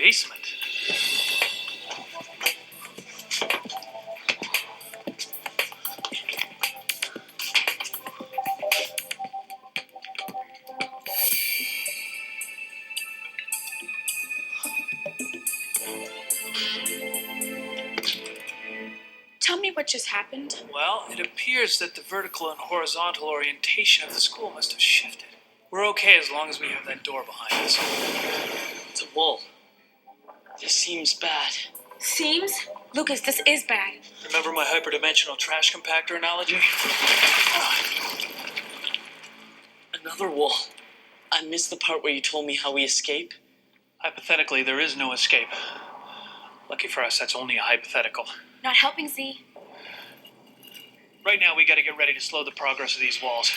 basement. Tell me what just happened. Well, it appears that the vertical and horizontal orientation of the school must have shifted. We're okay as long as we have that door behind us. It's a wall. This seems bad. Seems? Lucas, this is bad. Remember my hyperdimensional trash compactor analogy? Another wall. I missed the part where you told me how we escape. Hypothetically, there is no escape. Lucky for us, that's only a hypothetical. Not helping, Z. Right now, we gotta get ready to slow the progress of these walls.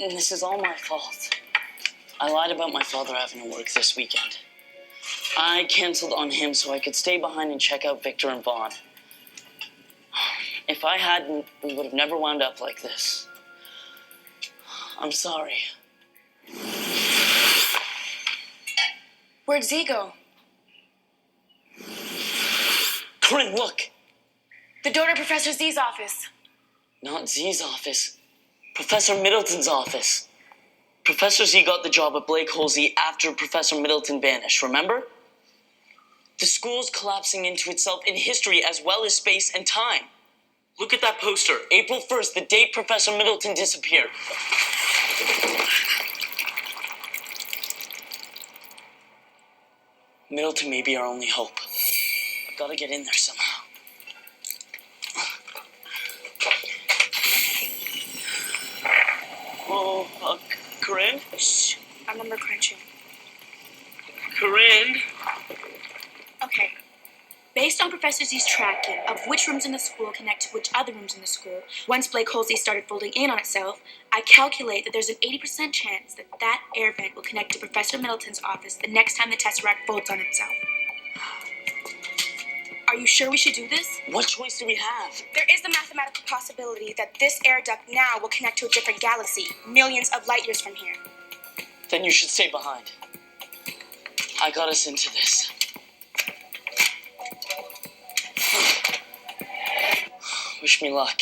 And this is all my fault. I lied about my father having to work this weekend. I canceled on him so I could stay behind and check out Victor and Vaughn. If I hadn't, we would have never wound up like this. I'm sorry. Where'd Z go? Corrine, look! The door to Professor Z's office. Not Z's office. Professor Middleton's office. Professor Z got the job at Blake Holsey after Professor Middleton vanished, remember? The school's collapsing into itself in history as well as space and time. Look at that poster. April 1st, the date Professor Middleton disappeared. Middleton may be our only hope. I've got to get in there somehow. Oh, Corrine? Shh. I'm number crunching. Corrine? Okay. Based on Professor Z's tracking of which rooms in the school connect to which other rooms in the school, once Blake Holsey started folding in on itself, I calculate that there's an 80% chance that that air vent will connect to Professor Middleton's office the next time the Tesseract folds on itself. Are you sure we should do this? What choice do we have? There is the mathematical possibility that this air duct now will connect to a different galaxy, millions of light years from here. Then you should stay behind. I got us into this. Wish me luck.